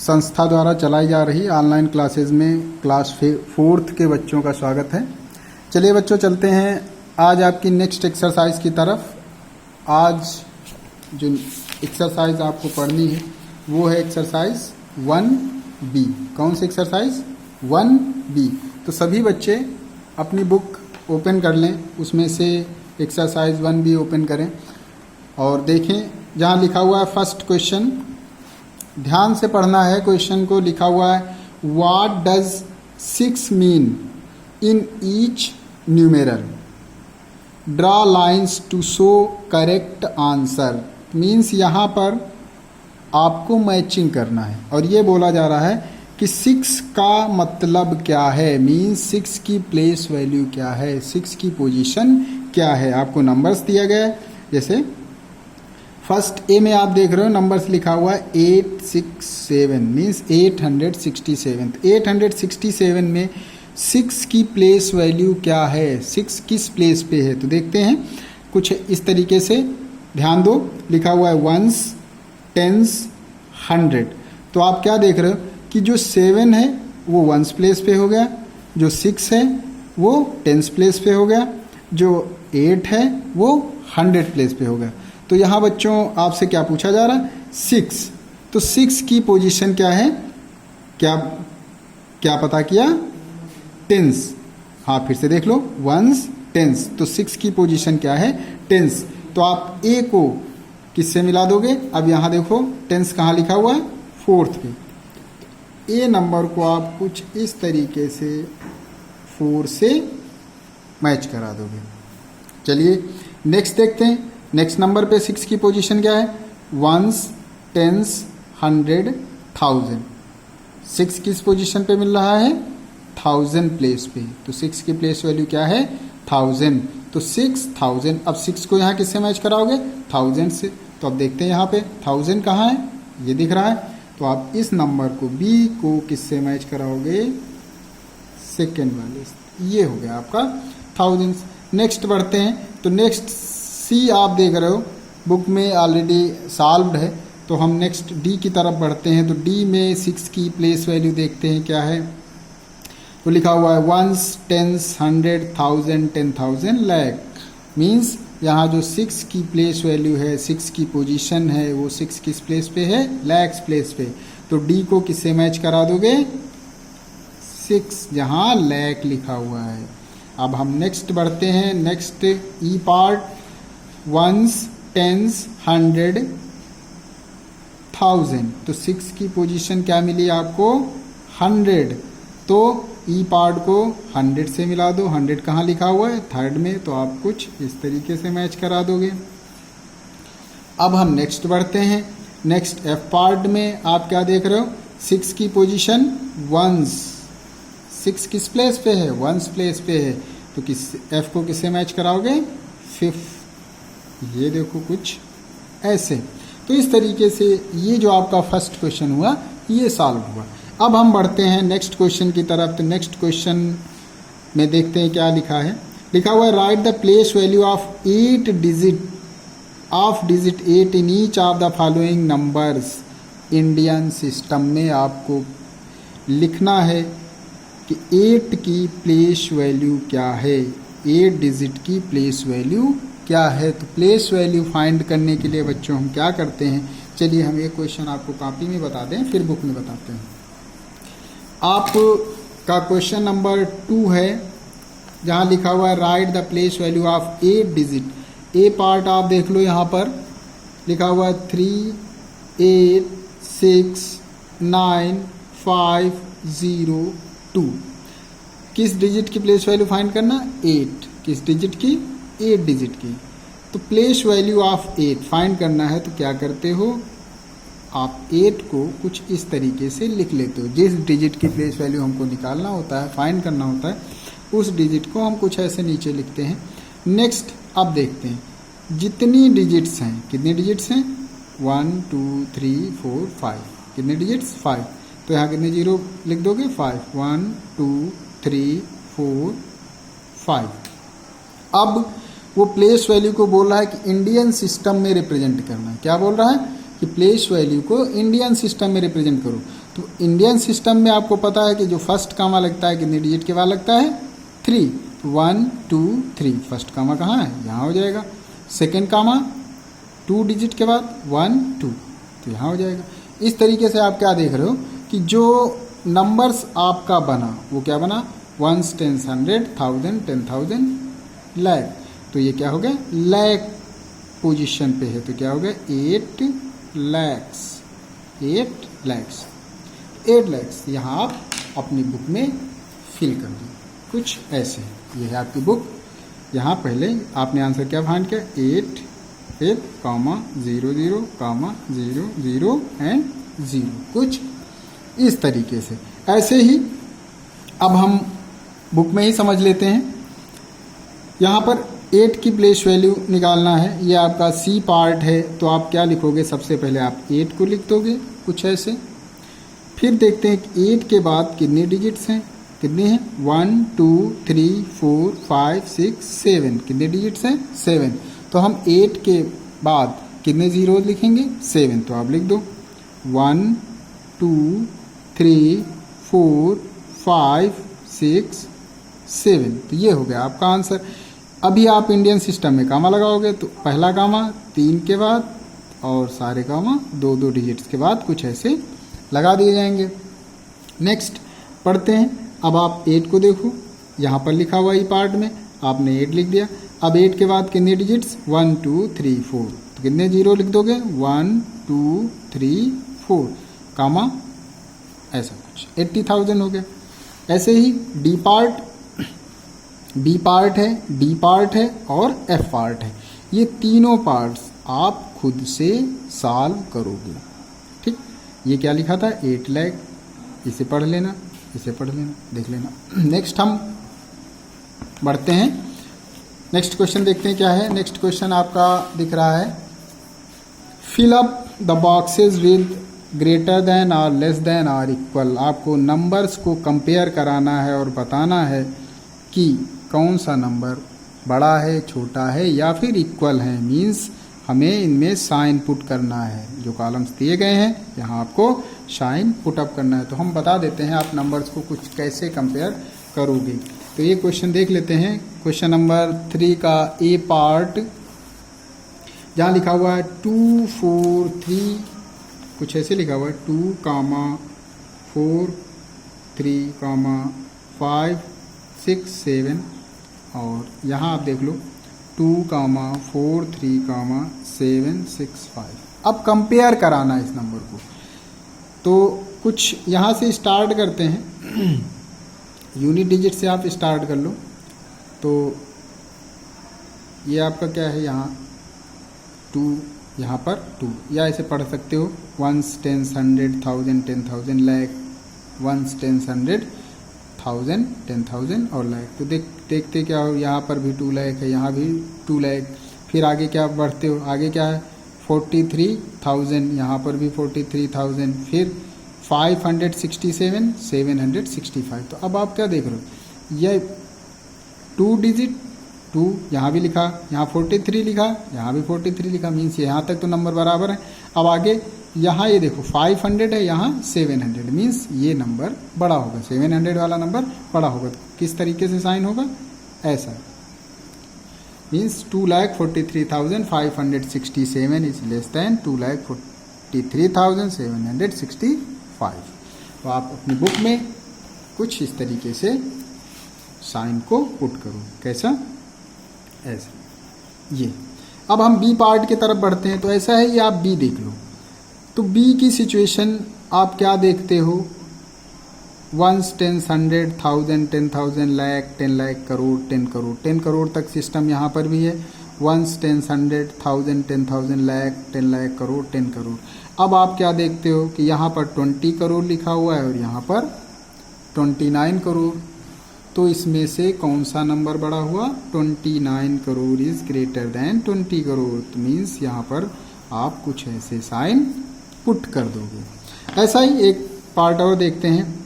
संस्था द्वारा चलाई जा रही ऑनलाइन क्लासेस में क्लास 4th के बच्चों का स्वागत है। चलिए बच्चों चलते हैं आज आपकी नेक्स्ट एक्सरसाइज की तरफ। आज जो एक्सरसाइज आपको पढ़नी है वो है एक्सरसाइज 1B। कौन सी एक्सरसाइज? 1B। तो सभी बच्चे अपनी बुक ओपन कर लें, उसमें से एक्सरसाइज 1B ओपन करें और देखें जहाँ लिखा हुआ है फर्स्ट क्वेश्चन। ध्यान से पढ़ना है क्वेश्चन को। लिखा हुआ है what does 6 mean in each numeral, draw lines to show correct answer. Means यहाँ पर आपको मैचिंग करना है और ये बोला जा रहा है कि 6 का मतलब क्या है, मीन्स 6 की प्लेस वैल्यू क्या है, 6 की पोजीशन क्या है। आपको नंबर्स दिया गया है, जैसे फर्स्ट ए में आप देख रहे हो नंबर्स लिखा हुआ है 867 मीन्स 867। 867 में 6 की प्लेस वैल्यू क्या है, 6 किस प्लेस पे है। तो देखते हैं कुछ इस तरीके से, ध्यान दो। लिखा हुआ है वंस, टेंस, 100। तो आप क्या देख रहे हो कि जो 7 है वो वंस प्लेस पे हो गया, जो 6 है वो टेंस प्लेस पे हो गया, जो 8 है वो 100 प्लेस पे हो गया। तो यहाँ बच्चों आपसे क्या पूछा जा रहा है? 6। तो 6 की पोजीशन क्या है? क्या पता किया? टेंस। हाँ फिर से देख लो, वंस, टेंस। तो 6 की पोजीशन क्या है? टेंस। तो आप ए को किससे मिला दोगे? अब यहाँ देखो टेंस कहाँ लिखा हुआ है? 4th पे। ए नंबर को आप कुछ इस तरीके से 4 से मैच करा दोगे। चलिए नेक्स्ट देखते हैं। नेक्स्ट नंबर पे 6 की पोजीशन क्या है? Once, tens, 100, 1000। 6 किस पोजीशन पे मिल रहा है? 1000 प्लेस पे। तो 6 की प्लेस वैल्यू क्या है? 1000। तो 6000। अब 6 को यहाँ किससे मैच कराओगे? 1000 से। तो अब देखते हैं यहाँ पे 1000 कहाँ है, ये दिख रहा है। तो आप इस नंबर को B को किससे मैच कराओगे? सेकेंड वाले, ये हो गया आपका 1000। नेक्स्ट बढ़ते हैं। तो नेक्स्ट C आप देख रहे हो बुक में ऑलरेडी सॉल्व्ड है। तो हम नेक्स्ट D की तरफ बढ़ते हैं। तो D में 6 की प्लेस वैल्यू देखते हैं क्या है। तो लिखा हुआ है वंस, टेंस, 100, 1000, 10,000, लाख। मीन्स यहाँ जो 6 की प्लेस वैल्यू है, 6 की पोजीशन है, वो 6 किस प्लेस पे है? लैक्स प्लेस पे। तो D को किससे मैच करा दोगे? 6 जहाँ लैक लिखा हुआ है। अब हम नेक्स्ट बढ़ते हैं। Next E part, ones, tens, 100, 1000। तो 6 की पोजीशन क्या मिली आपको? 100। तो ई पार्ट को 100 से मिला दो। 100 कहाँ लिखा हुआ है? 3rd में। तो आप कुछ इस तरीके से मैच करा दोगे। अब हम नेक्स्ट बढ़ते हैं। नेक्स्ट F पार्ट में आप क्या देख रहे हो? 6 की पोजीशन वंस। 6 किस प्लेस पे है? वंस प्लेस पे है। तो F को किससे मैच कराओगे? 5th। ये देखो कुछ ऐसे। तो इस तरीके से ये जो आपका फर्स्ट क्वेश्चन हुआ ये सॉल्व हुआ। अब हम बढ़ते हैं नेक्स्ट क्वेश्चन की तरफ। तो नेक्स्ट क्वेश्चन में देखते हैं क्या लिखा है। लिखा हुआ है right the place value of 8 digit 8 in each of the following numbers. Indian system में आपको लिखना है कि 8 की प्लेस वैल्यू क्या है, 8 डिजिट की प्लेस वैल्यू क्या है। तो प्लेस वैल्यू फाइंड करने के लिए बच्चों हम क्या करते हैं, चलिए हम एक क्वेश्चन आपको कॉपी में बता दें फिर बुक में बताते हैं। आपका क्वेश्चन नंबर 2 है जहाँ लिखा हुआ है right the place value of 8 digit. A part आप देख लो, यहाँ पर लिखा हुआ है 3, 8, 6, 9, 5, 0, 2। किस डिजिट की प्लेस वैल्यू फाइंड करना? 8। किस डिजिट की? 8 डिजिट की। तो प्लेस वैल्यू ऑफ 8 फाइंड करना है तो क्या करते हो आप? 8 को कुछ इस तरीके से लिख लेते हो। जिस डिजिट की प्लेस वैल्यू हमको निकालना होता है, फाइंड करना होता है, उस डिजिट को हम कुछ ऐसे नीचे लिखते हैं। नेक्स्ट अब देखते हैं जितनी डिजिट्स हैं, कितने डिजिट्स हैं? 1 2 3 4 5। कितने डिजिट्स? 5। तो यहाँ कितने जीरो लिख दोगे? 5। 1 2 3 4 5। अब वो प्लेस वैल्यू को बोल रहा है कि इंडियन सिस्टम में रिप्रेजेंट करना है। क्या बोल रहा है? कि प्लेस वैल्यू को इंडियन सिस्टम में रिप्रेजेंट करो। तो इंडियन सिस्टम में आपको पता है कि जो फर्स्ट कामा लगता है कितने डिजिट के बाद लगता है 3, 1 2 3। फर्स्ट कामा कहाँ है, यहाँ हो जाएगा। सेकेंड कामा 2 डिजिट के बाद 1 2, तो यहाँ हो जाएगा। इस तरीके से आप क्या देख रहे हो कि जो नंबर्स आपका बना वो क्या बना, 1s 10s 100 1000 10,000 लाख। तो ये क्या हो गया, लाख पोजीशन पे है, तो क्या हो गया 8 lakhs 8 lakhs 8 lakhs। यहाँ आप अपनी बुक में फिल कर दो कुछ ऐसे। ये है आपकी बुक। यहाँ पहले आपने आंसर क्या फाइंड किया, 8 फिर कामा 0 0 कामा 0 0 एंड 0, कुछ इस तरीके से। ऐसे ही अब हम बुक में ही समझ लेते हैं। यहाँ पर 8 की प्लेस वैल्यू निकालना है, ये आपका सी पार्ट है। तो आप क्या लिखोगे, सबसे पहले आप 8 को लिख दोगे कुछ ऐसे। फिर देखते हैं कि 8 के बाद कितने डिजिट्स हैं, कितने हैं 1 2 3 4 5 6 7, कितने डिजिट्स हैं 7। तो हम 8 के बाद कितने जीरो लिखेंगे 7, तो आप लिख दो 1 2 3 4 5 6 7। तो ये हो गया आपका आंसर। अभी आप इंडियन सिस्टम में कामा लगाओगे तो पहला कामा 3 के बाद और सारे कामा 2 2 डिजिट्स के बाद कुछ ऐसे लगा दिए जाएंगे। नेक्स्ट पढ़ते हैं। अब आप 8 को देखो, यहाँ पर लिखा हुआ ई पार्ट में आपने 8 लिख दिया। अब 8 के बाद कितने डिजिट्स 1 2 3 4, तो कितने जीरो लिख दोगे 1 2 3 4 कामा ऐसा कुछ 80,000 हो गया। ऐसे ही डी पार्ट, बी पार्ट है, डी पार्ट है और एफ पार्ट है। ये तीनों पार्ट्स आप खुद से सॉल्व करोगे। ठीक, ये क्या लिखा था 8 लाख, इसे पढ़ लेना, इसे पढ़ लेना, देख लेना। नेक्स्ट हम बढ़ते हैं, नेक्स्ट क्वेश्चन देखते हैं क्या है। नेक्स्ट क्वेश्चन आपका दिख रहा है, fill up the boxes with greater than or less than or equal. आपको नंबर्स को कंपेयर कराना है और बताना है कि कौन सा नंबर बड़ा है, छोटा है या फिर इक्वल है। मीन्स हमें इनमें साइन पुट करना है। जो कॉलम्स दिए गए हैं यहाँ आपको साइन पुट अप करना है। तो हम बता देते हैं आप नंबर्स को कुछ कैसे कंपेयर करोगे। तो ये क्वेश्चन देख लेते हैं। क्वेश्चन नंबर 3 का ए पार्ट, जहाँ लिखा हुआ है 2 4 3, कुछ ऐसे लिखा हुआ है 2 कामा 4 3 कामा 5 6 7, और यहाँ आप देख लो 2 कामा 4 3 कामा 7 6 5। अब कंपेयर कराना है इस नंबर को। तो कुछ यहाँ से स्टार्ट करते हैं। यूनिट डिजिट से आप स्टार्ट कर लो। तो ये आपका क्या है, यहाँ 2, यहाँ पर 2, या ऐसे पढ़ सकते हो 1s 10s 100 1000 10,000 lakh, 1s 10s 100 1000 10,000 और लाख। तो देखते क्या हो, यहाँ पर भी 2 लाख है, यहाँ भी 2 लाख। फिर आगे क्या बढ़ते हो, आगे क्या है 43,000, यहाँ पर भी 43,000, फिर 567 765। तो अब आप क्या देख रहे हो, ये 2 डिजिट 2 यहाँ भी लिखा, यहाँ 43 लिखा, यहाँ भी 43 लिखा। मीन्स यहाँ तक तो नंबर बराबर है। अब आगे यहाँ ये देखो 500 है, यहाँ 700, मीन्स ये नंबर बड़ा होगा, 700 वाला नंबर बड़ा होगा। तो किस तरीके से साइन होगा, ऐसा। Means 2,43,567 is less than 2,43,765। तो आप अपनी बुक में कुछ इस तरीके से साइन को पुट करो। कैसा, ऐसा। ये अब हम बी पार्ट की तरफ बढ़ते हैं। तो ऐसा है, ये आप बी देख लो। तो बी की सिचुएशन आप क्या देखते हो, 1s 10s 100 1000 10,000 लाख 10 लाख करोड़ 10 करोड़ 10 करोड़ तक सिस्टम यहाँ पर भी है। 1s 10s 100 1000 10,000 lakh 10 lakh crore 10 crore. अब आप क्या देखते हो कि यहाँ पर 20 करोड़ लिखा हुआ है और यहाँ पर 29 करोड़। तो इसमें से कौन सा नंबर बड़ा हुआ, 29 crore is greater than 20 crore. तो मीन्स यहाँ पर आप कुछ ऐसे साइन पुट कर दोगे। ऐसा ही एक पार्ट और देखते हैं।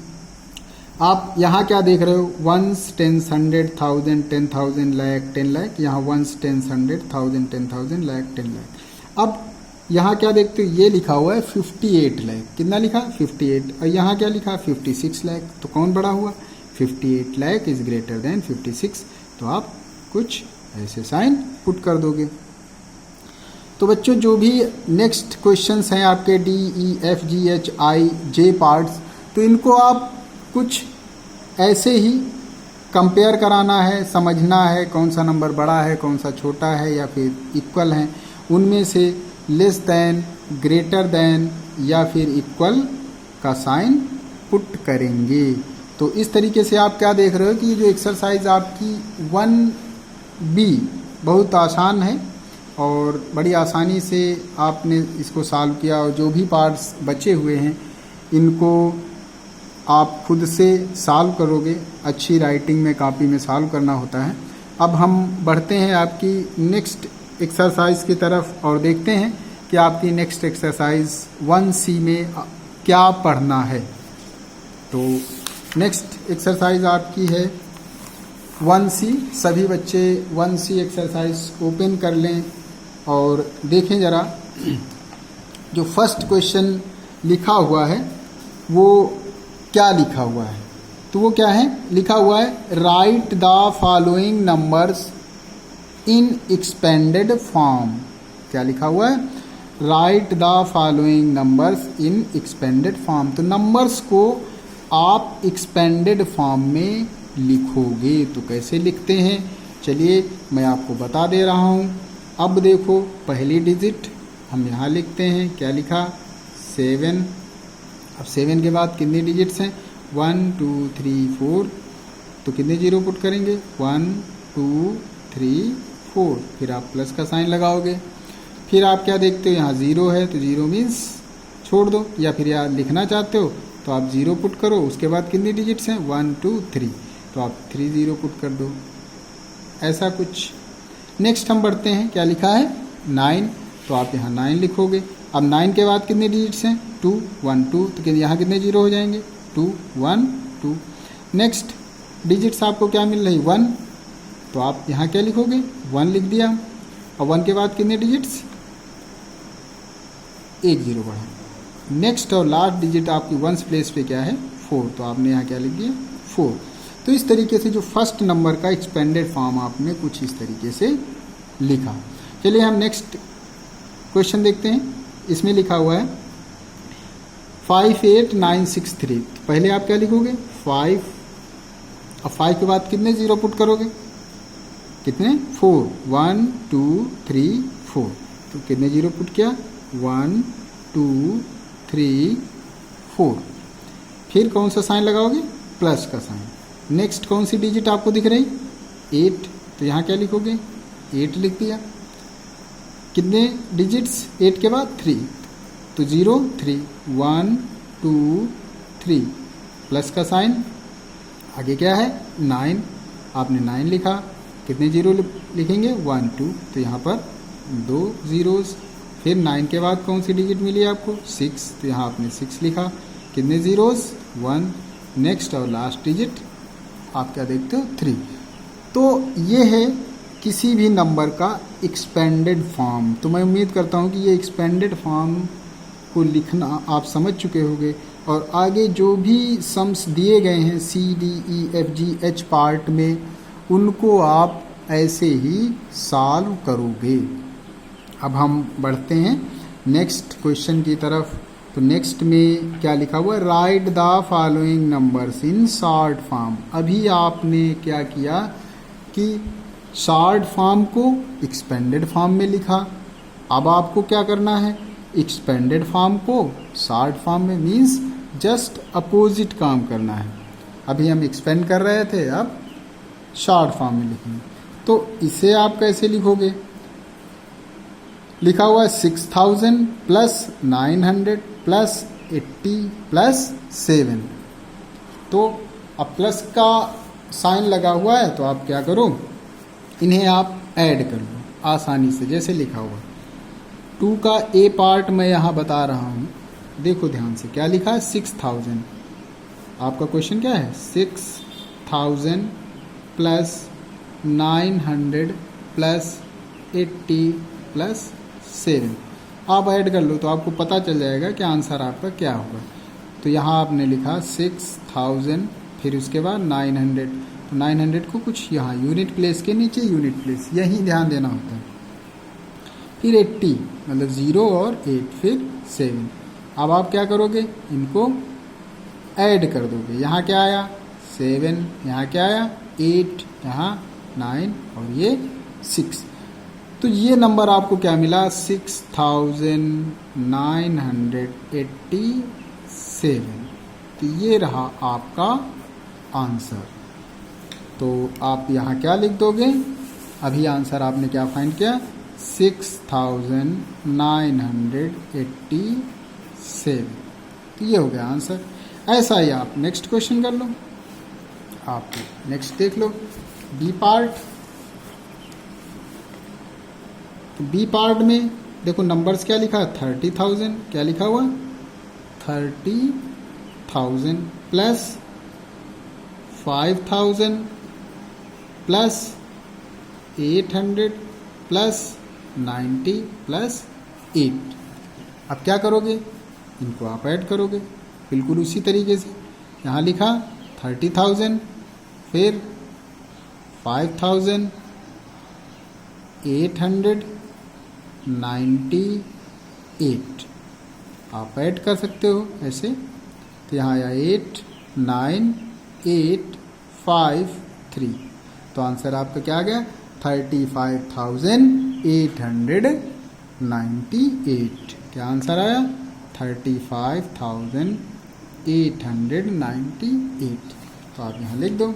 आप यहाँ क्या देख रहे हो, 1s 10s 100 1000 10,000 लाख 10 लाख, यहाँ 1s 10s 100 1000 10,000 लाख 10 लाख। अब यहाँ क्या देखते हो, ये लिखा हुआ है 58 लाख, कितना लिखा 58, और यहाँ क्या लिखा 56 लाख, तो कौन बड़ा हुआ 58 लाख इज ग्रेटर देन 56, तो आप कुछ ऐसे साइन पुट कर दोगे। तो बच्चों जो भी नेक्स्ट क्वेश्चंस हैं आपके D E F G H I J parts, तो इनको आप कुछ ऐसे ही कंपेयर कराना है, समझना है कौन सा नंबर बड़ा है, कौन सा छोटा है या फिर इक्वल है, उनमें से लेस देन, ग्रेटर देन या फिर इक्वल का साइन पुट करेंगे। तो इस तरीके से आप क्या देख रहे हो कि ये जो एक्सरसाइज आपकी 1B बहुत आसान है और बड़ी आसानी से आपने इसको सॉल्व किया, और जो भी पार्ट्स बचे हुए हैं इनको आप खुद से सॉल्व करोगे, अच्छी राइटिंग में कॉपी में सॉल्व करना होता है। अब हम बढ़ते हैं आपकी नेक्स्ट एक्सरसाइज की तरफ और देखते हैं कि आपकी नेक्स्ट एक्सरसाइज 1C में क्या पढ़ना है। तो नेक्स्ट एक्सरसाइज आपकी है 1C। सभी बच्चे 1C एक्सरसाइज ओपन कर लें और देखें ज़रा, जो फर्स्ट क्वेश्चन लिखा हुआ है वो क्या लिखा हुआ है। तो वो क्या है, लिखा हुआ है right the following numbers in expanded form. क्या लिखा हुआ है, right the following numbers in expanded form. तो नंबर्स को आप एक्सपेंडेड फॉर्म में लिखोगे, तो कैसे लिखते हैं चलिए मैं आपको बता दे रहा हूँ। अब देखो पहली डिजिट हम यहाँ लिखते हैं, क्या लिखा 7। अब 7 के बाद कितने डिजिट्स हैं 1 2 3 4, तो कितने जीरो पुट करेंगे 1 2 3 4, फिर आप प्लस का साइन लगाओगे। फिर आप क्या देखते हो यहाँ 0 है, तो 0 मीन्स छोड़ दो, या फिर यहाँ लिखना चाहते हो तो आप 0 पुट करो। उसके बाद कितने डिजिट्स हैं 1 2 3, तो आप 3 0 पुट कर दो, ऐसा कुछ। नेक्स्ट हम बढ़ते हैं, क्या लिखा है 9, तो आप यहाँ 9 लिखोगे। अब 9 के बाद कितने डिजिट्स हैं 2 1 2, तो यहाँ कितने जीरो हो जाएंगे 2 1 2। नेक्स्ट डिजिट्स आपको क्या मिल रही 1, तो आप यहाँ क्या लिखोगे 1 लिख दिया। और 1 के बाद कितने डिजिट्स, एक जीरो बढ़ा। नेक्स्ट और लास्ट डिजिट आपकी 1s प्लेस पे क्या है 4, तो आपने यहाँ क्या लिख दिया 4। तो इस तरीके से जो फर्स्ट नंबर का एक्सपेंडेड फॉर्म आपने कुछ इस तरीके से लिखा। चलिए हम नेक्स्ट क्वेश्चन देखते हैं। इसमें लिखा हुआ है 58963। पहले आप क्या लिखोगे 5, अब 5 के बाद कितने जीरो पुट करोगे, कितने 4 1 2 3 4, तो कितने जीरो पुट किया 1 2 3 4। फिर कौन सा साइन लगाओगे प्लस का साइन। नेक्स्ट कौन सी डिजिट आपको दिख रही 8, तो यहाँ क्या लिखोगे 8 लिख दिया। कितने डिजिट्स 8 के बाद 3, तो 0 3 1 2 3, प्लस का साइन। आगे क्या है 9, आपने 9 लिखा, कितने जीरो लिखेंगे 1 2, तो यहाँ पर 2 जीरोस। फिर 9 के बाद कौन सी डिजिट मिली आपको 6, तो यहाँ आपने 6 लिखा, कितने जीरोस 1। नेक्स्ट और लास्ट डिजिट आप क्या देखते हो 3। तो ये है किसी भी नंबर का एक्सपेंडेड फॉर्म। तो मैं उम्मीद करता हूँ कि ये एक्सपेंडेड फॉर्म को लिखना आप समझ चुके होंगे, और आगे जो भी सम्स दिए गए हैं C D E F G H part में, उनको आप ऐसे ही सॉल्व करोगे। अब हम बढ़ते हैं नेक्स्ट क्वेश्चन की तरफ। तो नेक्स्ट में क्या लिखा हुआ है right the following numbers in short form. अभी आपने क्या किया कि शॉर्ट फॉर्म को एक्सपेंडेड फॉर्म में लिखा। अब आपको क्या करना है एक्सपेंडेड फॉर्म को शॉर्ट फॉर्म में, मीन्स जस्ट अपोजिट काम करना है। अभी हम एक्सपेंड कर रहे थे, अब शॉर्ट फॉर्म में लिखेंगे। तो इसे आप कैसे लिखोगे, लिखा हुआ है 6000 प्लस 900 प्लस 80 प्लस 7। तो अब प्लस का साइन लगा हुआ है, तो आप क्या करो इन्हें आप ऐड कर लो आसानी से, जैसे लिखा हुआ 2 का ए पार्ट मैं यहाँ बता रहा हूँ, देखो ध्यान से क्या लिखा है 6000। आपका क्वेश्चन क्या है 6000 प्लस 900 प्लस 80 प्लस 7। आप ऐड कर लो तो आपको पता चल जाएगा कि आंसर आपका क्या होगा। तो यहाँ आपने लिखा 6000, फिर उसके बाद 900, तो 900 को कुछ यहाँ यूनिट प्लेस के नीचे यूनिट प्लेस, यही ध्यान देना होता है। फिर 80 मतलब 0 और 8, फिर 7। अब आप क्या करोगे, इनको ऐड कर दोगे। यहाँ क्या आया 7, यहाँ क्या आया 8, यहाँ 9 और ये 6। तो ये नंबर आपको क्या मिला 6987। तो ये रहा आपका आंसर। तो आप यहाँ क्या लिख दोगे, अभी आंसर आपने क्या फाइंड किया 6987। तो ये हो गया आंसर। ऐसा ही आप नेक्स्ट क्वेश्चन कर लो। आप नेक्स्ट देख लो बी पार्ट। तो बी पार्ट में देखो नंबर्स क्या लिखा है 30,000, क्या लिखा हुआ 30,000 प्लस 5,000 प्लस 800 प्लस 90 प्लस 8। अब क्या करोगे, इनको आप ऐड करोगे बिल्कुल उसी तरीके से। यहाँ लिखा 30,000, फिर 5,000, 898 आप ऐड कर सकते हो ऐसे। तो यहाँ आया 8 9 8 5 3। तो आंसर आपका क्या आ गया 35,898। क्या आंसर आया 35,898। तो आप यहाँ लिख दो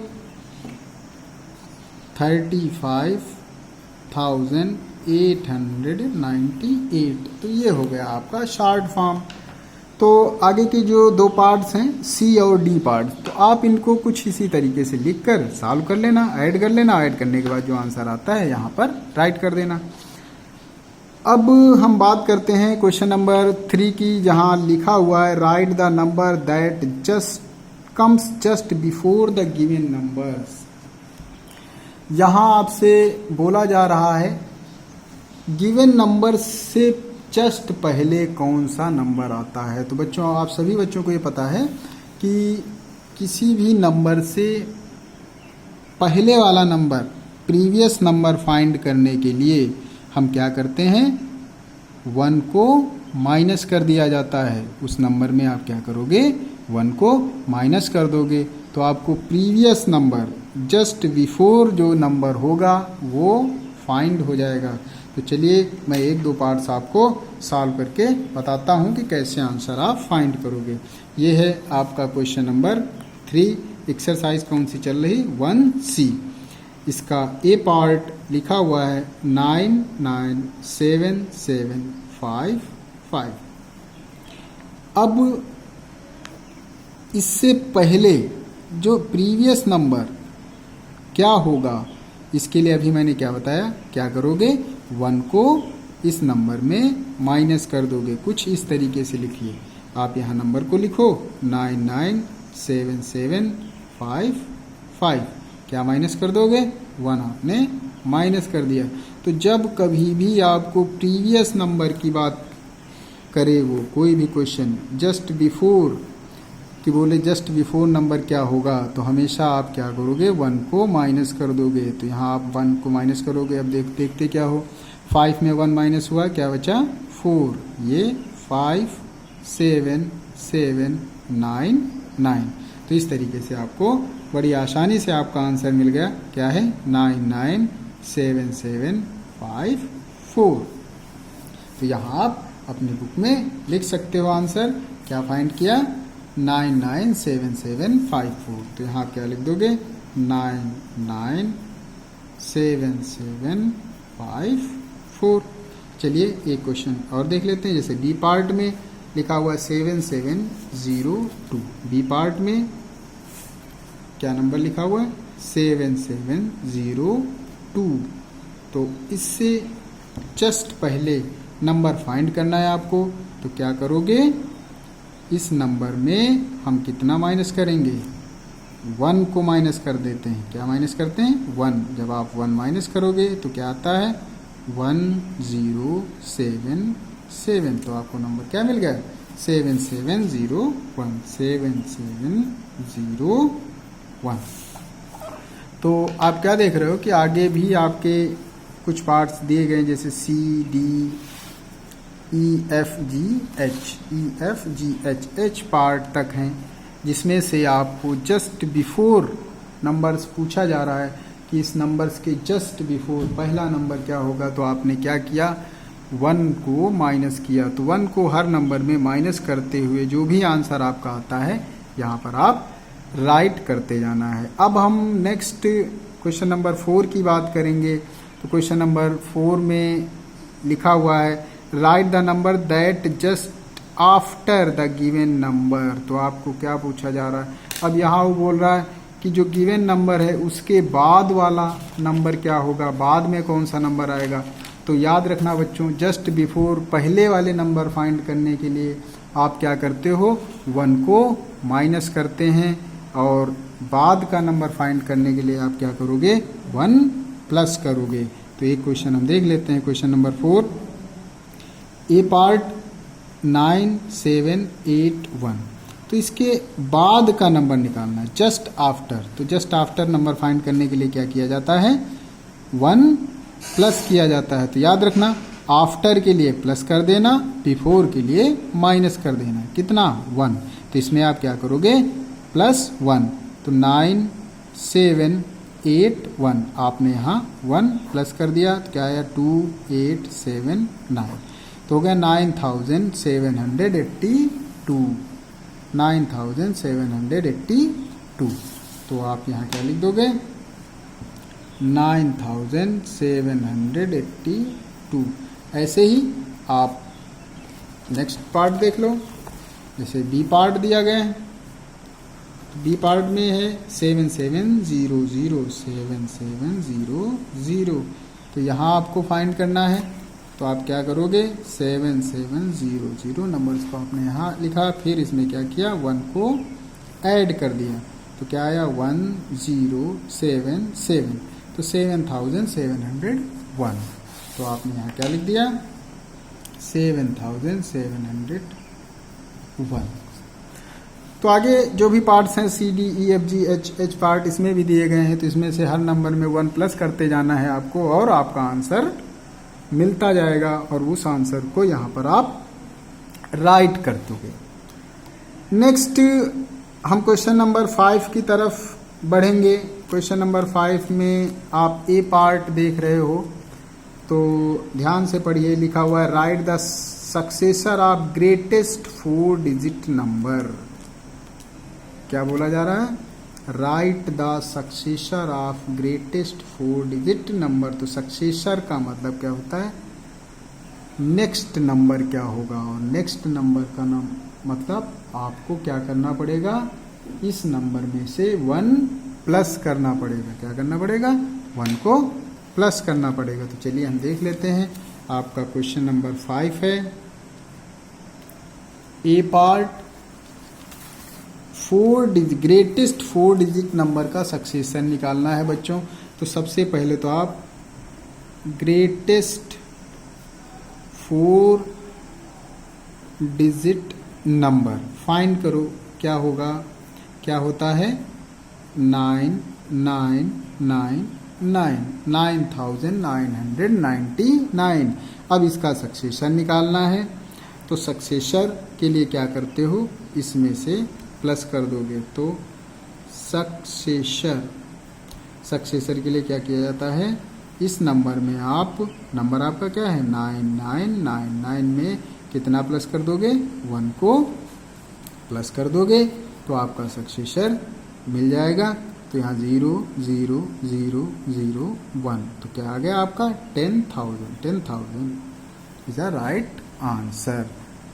35,898। तो ये हो गया आपका शॉर्ट फॉर्म। तो आगे के जो दो पार्ट्स हैं सी और डी पार्ट, तो आप इनको कुछ इसी तरीके से लिखकर सॉल्व कर लेना, ऐड कर लेना। ऐड करने के बाद जो आंसर आता है यहाँ पर राइट कर देना। अब हम बात करते हैं क्वेश्चन नंबर 3 की, जहाँ लिखा हुआ है right the number that just comes just before the given numbers. यहाँ आपसे बोला जा रहा है गिवन नंबर से जस्ट पहले कौन सा नंबर आता है। तो बच्चों आप सभी बच्चों को ये पता है कि किसी भी नंबर से पहले वाला नंबर प्रीवियस नंबर फाइंड करने के लिए हम क्या करते हैं 1 को माइनस कर दिया जाता है। उस नंबर में आप क्या करोगे 1 को माइनस कर दोगे तो आपको प्रीवियस नंबर जस्ट बिफोर जो नंबर होगा वो फाइंड हो जाएगा। तो चलिए मैं एक दो पार्ट्स आपको सॉल्व करके बताता हूँ कि कैसे आंसर आप फाइंड करोगे। ये है आपका क्वेश्चन नंबर 3। एक्सरसाइज कौन सी चल रही 1C। इसका ए पार्ट लिखा हुआ है 99775। अब इससे पहले जो प्रीवियस नंबर क्या होगा इसके लिए अभी मैंने क्या बताया, क्या करोगे 1 को इस नंबर में माइनस कर दोगे। कुछ इस तरीके से लिखिए, आप यहाँ नंबर को लिखो 99775। क्या माइनस कर दोगे 1 आपने माइनस कर दिया। तो जब कभी भी आपको प्रीवियस नंबर की बात करे वो कोई भी क्वेश्चन जस्ट बिफोर कि बोले जस्ट बिफोर नंबर क्या होगा, तो हमेशा आप क्या करोगे 1 को माइनस कर दोगे। तो यहाँ आप 1 को माइनस करोगे। अब देखते क्या हो 5 में 1 माइनस हुआ, क्या बचा 4। ये 5 7 7 9 9। तो इस तरीके से आपको बड़ी आसानी से आपका आंसर मिल गया, क्या है 99775 तो यहाँ आप अपनी बुक में लिख सकते हो आंसर। क्या फाइंड किया 99775। तो यहाँ क्या लिख दोगे 99775। चलिए एक क्वेश्चन और देख लेते हैं। जैसे बी पार्ट में लिखा हुआ 7702। बी पार्ट में क्या नंबर लिखा हुआ है 7702। तो इससे जस्ट पहले नंबर फाइंड करना है आपको। तो क्या करोगे इस नंबर में हम कितना माइनस करेंगे 1 को माइनस कर देते हैं। क्या माइनस करते हैं 1। जब आप 1 माइनस करोगे तो क्या आता है 1075। 7, तो आपको नंबर क्या मिल गया 7701, 7701। तो आप क्या देख रहे हो कि आगे भी आपके कुछ पार्ट्स दिए गए जैसे C D E F G H part तक हैं, जिसमें से आपको जस्ट बिफोर नंबर्स पूछा जा रहा है कि इस नंबर्स के जस्ट बिफोर पहला नंबर क्या होगा। तो आपने क्या किया 1 को माइनस किया, तो 1 को हर नंबर में माइनस करते हुए जो भी आंसर आपका आता है यहाँ पर आप राइट करते जाना है। अब हम नेक्स्ट क्वेश्चन नंबर 4 की बात करेंगे। तो क्वेश्चन नंबर 4 में लिखा हुआ है right the number that just after the given number. तो आपको क्या पूछा जा रहा है, अब यहाँ वो बोल रहा है कि जो गिवन नंबर है उसके बाद वाला नंबर क्या होगा, बाद में कौन सा नंबर आएगा। तो याद रखना बच्चों, जस्ट बिफोर पहले वाले नंबर फाइंड करने के लिए आप क्या करते हो 1 को माइनस करते हैं, और बाद का नंबर फाइंड करने के लिए आप क्या करोगे 1 प्लस करोगे। तो एक क्वेश्चन हम देख लेते हैं, क्वेश्चन नंबर 4 ए पार्ट 9781। तो इसके बाद का नंबर निकालना है जस्ट आफ्टर। तो जस्ट आफ्टर नंबर फाइंड करने के लिए क्या किया जाता है 1 प्लस किया जाता है। तो याद रखना आफ्टर के लिए प्लस कर देना, बिफोर के लिए माइनस कर देना, कितना 1। तो इसमें आप क्या करोगे +1। तो 9781 आपने यहाँ 1 प्लस कर दिया, तो क्या आया 2879। तो हो गया 9782, 9782। तो आप यहाँ क्या लिख दोगे 9782। ऐसे ही आप नेक्स्ट पार्ट देख लो, जैसे बी पार्ट दिया गया है। तो बी पार्ट में है 7700। तो यहाँ आपको फाइंड करना है, तो आप क्या करोगे 7700 नंबर्स को आपने यहाँ लिखा, फिर इसमें क्या किया 1 को ऐड कर दिया। तो क्या आया 1077, तो 7701। तो आपने यहाँ क्या लिख दिया 7701। तो आगे जो भी पार्ट्स हैं C D E F G H part इसमें भी दिए गए हैं। तो इसमें से हर नंबर में 1 प्लस करते जाना है आपको, और आपका आंसर मिलता जाएगा, और उस आंसर को यहाँ पर आप राइट कर दोगे। नेक्स्ट हम क्वेश्चन नंबर 5 की तरफ बढ़ेंगे। क्वेश्चन नंबर 5 में आप ए पार्ट देख रहे हो, तो ध्यान से पढ़िए। लिखा हुआ है right the successor of greatest 4 digit number. क्या बोला जा रहा है right the successor of greatest 4 digit number. तो सक्सेसर का मतलब क्या होता है नेक्स्ट नंबर क्या होगा, और नेक्स्ट नंबर का नाम मतलब आपको क्या करना पड़ेगा इस नंबर में से 1 प्लस करना पड़ेगा। क्या करना पड़ेगा 1 को प्लस करना पड़ेगा। तो चलिए हम देख लेते हैं। आपका क्वेश्चन नंबर 5 है ए पार्ट ग्रेटेस्ट 4 डिजिट नंबर का सक्सेसर निकालना है बच्चों। तो सबसे पहले तो आप ग्रेटेस्ट 4 डिजिट नंबर फाइंड करो। क्या होगा, क्या होता है 9999। अब इसका सक्सेसर निकालना है। तो सक्सेसर के लिए क्या करते हो इसमें से प्लस कर दोगे। तो सक्सेसर के लिए क्या किया जाता है इस नंबर में आप नंबर आपका क्या है 9999 में कितना प्लस कर दोगे 1 को प्लस कर दोगे, तो आपका सक्सेसर मिल जाएगा। तो यहाँ 00001। तो क्या आ गया आपका 10,000 इज अ राइट आंसर।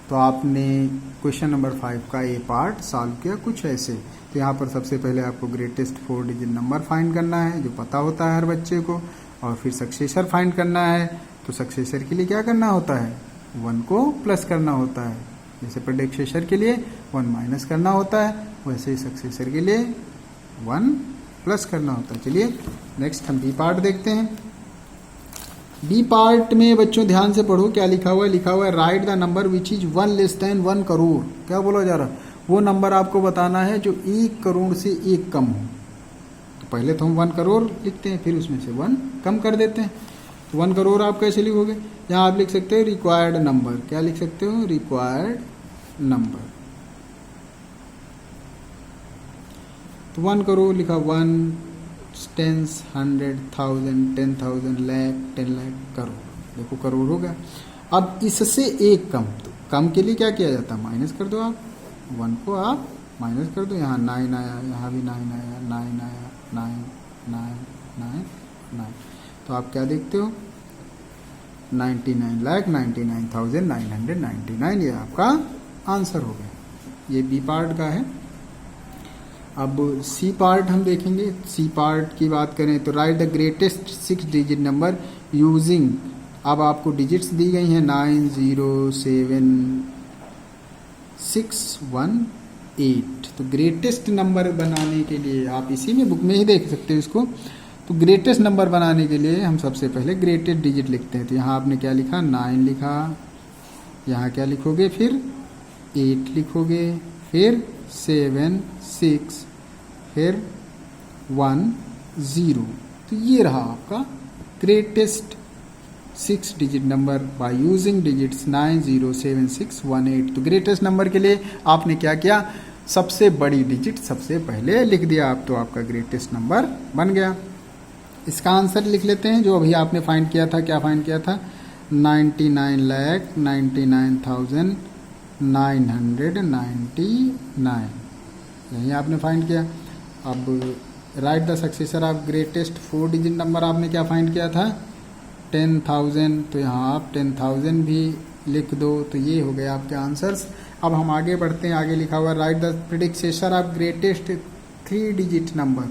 तो आपने क्वेश्चन नंबर 5 का ए पार्ट सॉल्व किया कुछ ऐसे। तो यहाँ पर सबसे पहले आपको ग्रेटेस्ट 4 डिजिट नंबर फाइंड करना है जो पता होता है हर बच्चे को, और फिर सक्सेसर फाइंड करना है। तो सक्सेसर के लिए क्या करना होता है 1 को प्लस करना होता है। जैसे प्रेडिक्सेसर के लिए 1 माइनस करना होता है, वैसे ही सक्सेसर के लिए 1 प्लस करना होता है। चलिए नेक्स्ट हम बी पार्ट देखते हैं। बी पार्ट में बच्चों ध्यान से पढ़ो क्या लिखा हुआ है। लिखा हुआ है right the number which is 1 less than 1 crore. क्या बोला जा रहा है, वो नंबर आपको बताना है जो 1 करोड़ से 1 कम हो। तो पहले तो हम 1 करोड़ लिखते हैं, फिर उसमें से 1 कम कर देते हैं। तो 1 करोड़ आप कैसे लिखोगे, यहाँ आप लिख सकते हो रिक्वायर्ड नंबर। क्या लिख सकते हो, रिक्वायर्ड नंबर। तो 1 करोड़ लिखा, 1 10 100 1000 10,000 लाख 10 लाख करोड़। देखो करोड़ हो गया। अब इससे 1 कम, तो कम के लिए क्या किया जाता है, माइनस कर दो आप। 1 को आप माइनस कर दो, यहाँ 9 आया, यहाँ भी 9 आया, 9 आया, 9 9 9 9। तो आप क्या देखते हो, 99,99,999, ये आपका आंसर हो गया। ये बी पार्ट का है। अब सी पार्ट हम देखेंगे। सी पार्ट की बात करें तो right the greatest 6 digit number using, अब आपको डिजिट्स दी गई हैं 907618। तो ग्रेटेस्ट नंबर बनाने के लिए आप इसी में बुक में ही देख सकते हो इसको। तो ग्रेटेस्ट नंबर बनाने के लिए हम सबसे पहले ग्रेटेस्ट डिजिट लिखते हैं। तो यहाँ आपने क्या लिखा, 9 लिखा, यहाँ क्या लिखोगे, फिर 8 लिखोगे, फिर 7 6, फिर 1 0। तो ये रहा आपका greatest 6 digit number by using digits 907618। तो ग्रेटेस्ट नंबर के लिए आपने क्या किया, सबसे बड़ी डिजिट सबसे पहले लिख दिया आप, तो आपका ग्रेटेस्ट नंबर बन गया। इसका आंसर लिख लेते हैं जो अभी आपने फाइंड किया था। क्या फाइंड किया था, 99,99,999, यही आपने फाइंड किया। अब right the successor of greatest 4 digit number आपने क्या फाइंड किया था, 10,000। तो यहाँ आप 10,000 भी लिख दो। तो ये हो गए आपके आंसर्स। अब हम आगे बढ़ते हैं। आगे लिखा हुआ write the predecessor of greatest 3 digit number.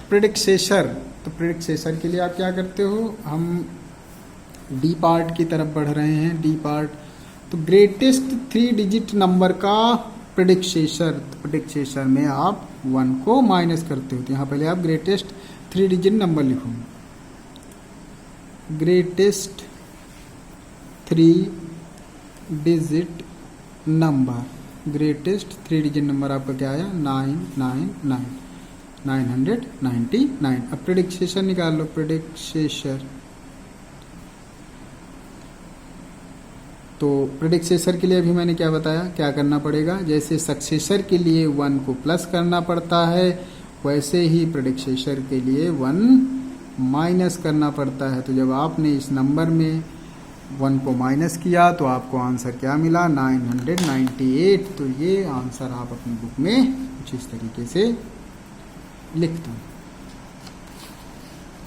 Predecessor, तो प्रेडिक्सेसर के लिए आप क्या करते हो, हम डी पार्ट की तरफ बढ़ रहे हैं। डी पार्ट, तो ग्रेटेस्ट 3 डिजिट नंबर का प्रेडिक्सेसर, तो प्रेडिक्सेसर में आप 1 को माइनस करते हो। तो यहाँ पहले आप ग्रेटेस्ट 3 डिजिट नंबर लिखो। Greatest 3 digit number, greatest 3 digit number आपका क्या आया, 999। अब प्रेडिक्सेसर निकाल लो। प्रेडिक्सेसर, तो प्रेडिक्सेसर के लिए अभी मैंने क्या बताया, क्या करना पड़ेगा, जैसे सक्सेसर के लिए 1 को प्लस करना पड़ता है, वैसे ही प्रेडिक्सेसर के लिए 1 माइनस करना पड़ता है। तो जब आपने इस नंबर में 1 को माइनस किया तो आपको आंसर क्या मिला, 998। तो ये आंसर आप अपनी बुक में कुछ इस तरीके से लिख दो।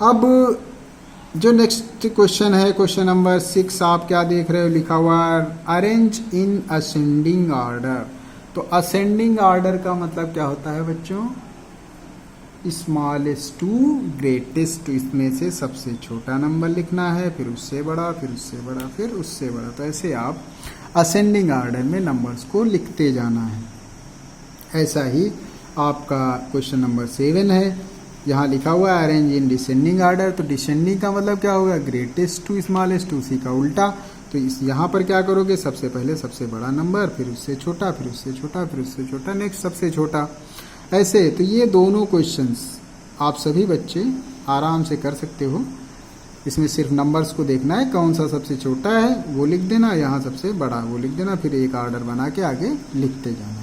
अब जो नेक्स्ट क्वेश्चन है, क्वेश्चन नंबर 6, आप क्या देख रहे हो, लिखा हुआ अरेंज इन असेंडिंग ऑर्डर। तो असेंडिंग ऑर्डर का मतलब क्या होता है बच्चों, स्मॉलेस्ट टू ग्रेटेस्ट। इसमें से सबसे छोटा नंबर लिखना है, फिर उससे बड़ा, फिर उससे बड़ा, फिर उससे बड़ा। तो ऐसे आप असेंडिंग ऑर्डर में नंबर्स को लिखते जाना है। ऐसा ही आपका क्वेश्चन नंबर 7 है। यहाँ लिखा हुआ है अरेंज इन डिसेंडिंग ऑर्डर। तो डिसेंडिंग का मतलब क्या होगा, ग्रेटेस्ट टू स्मॉलेस्ट, उसी का उल्टा। तो इस यहाँ पर क्या करोगे, सबसे पहले सबसे बड़ा नंबर, फिर उससे छोटा, फिर उससे छोटा, फिर उससे छोटा, नेक्स्ट सबसे छोटा, ऐसे। तो ये दोनों क्वेश्चंस आप सभी बच्चे आराम से कर सकते हो। इसमें सिर्फ नंबर्स को देखना है, कौन सा सबसे छोटा है वो लिख देना, यहाँ सबसे बड़ा वो लिख देना, फिर एक ऑर्डर बना के आगे लिखते जाना।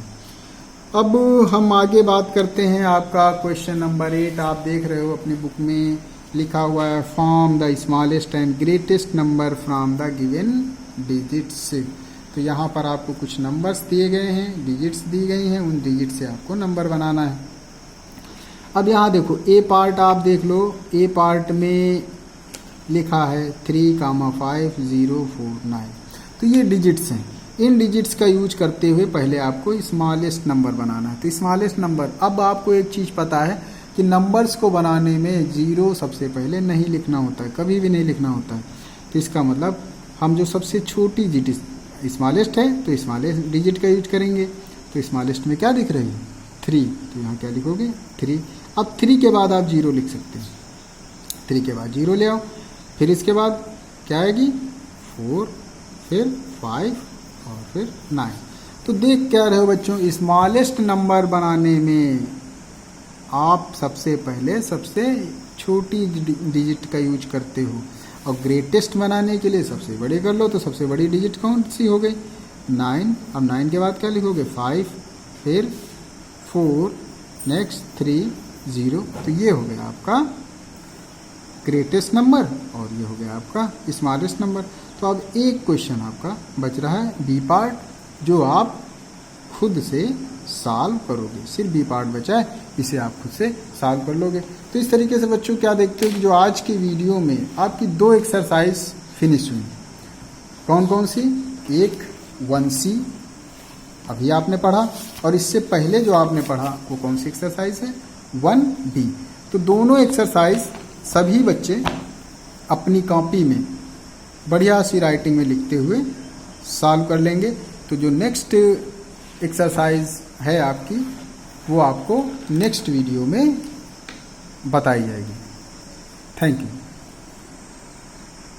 अब हम आगे बात करते हैं। आपका क्वेश्चन नंबर 8 आप देख रहे हो अपनी बुक में, लिखा हुआ है form the smallest and greatest number from the given digits. तो यहाँ पर आपको कुछ नंबर्स दिए गए हैं, डिजिट्स दी गई हैं, उन डिजिट से आपको नंबर बनाना है। अब यहाँ देखो ए पार्ट आप देख लो। ए पार्ट में लिखा है 3,5049। तो ये डिजिट्स हैं। इन डिजिट्स का यूज करते हुए पहले आपको स्मॉलेस्ट नंबर बनाना है। तो स्मॉलेस्ट नंबर, अब आपको एक चीज़ पता है कि नंबर्स को बनाने में 0 सबसे पहले नहीं लिखना होता है, कभी भी नहीं लिखना होता है। तो इसका मतलब हम जो सबसे छोटी डिजिट स्मॉलेस्ट है तो स्मॉलेस्ट डिजिट का यूज करेंगे। तो स्मॉलेस्ट में क्या दिख रही है, 3। तो यहाँ क्या लिखोगे, 3। अब 3 के बाद आप 0 लिख सकते हैं। 3 के बाद 0 ले आओ। फिर इसके बाद क्या आएगी 4, फिर 5 और फिर 9। तो देख क्या रहे हो बच्चों, स्मॉलेस्ट नंबर बनाने में आप सबसे पहले सबसे छोटी डिजिट का यूज करते हो, और ग्रेटेस्ट बनाने के लिए सबसे बड़े कर लो। तो सबसे बड़ी डिजिट कौन सी हो गई 9। अब 9 के बाद क्या लिखोगे 5, फिर 4, नेक्स्ट 3, 0। तो ये हो गया आपका ग्रेटेस्ट नंबर और ये हो गया आपका स्मॉलेस्ट नंबर। तो अब एक क्वेश्चन आपका बच रहा है बी पार्ट, जो आप खुद से सॉल्व करोगे। सिर्फ बी पार्ट बचा है, इसे आप खुद से सॉल्व कर लोगे। तो इस तरीके से बच्चों क्या देखते हो कि जो आज की वीडियो में आपकी 2 एक्सरसाइज फिनिश हुई। कौन कौन सी, एक 1C अभी आपने पढ़ा, और इससे पहले जो आपने पढ़ा वो कौन सी एक्सरसाइज है 1B। तो दोनों एक्सरसाइज सभी बच्चे अपनी कॉपी में बढ़िया सी राइटिंग में लिखते हुए सॉल्व कर लेंगे। तो जो नेक्स्ट एक्सरसाइज है आपकी वो आपको नेक्स्ट वीडियो में बताई जाएगी। Thank you.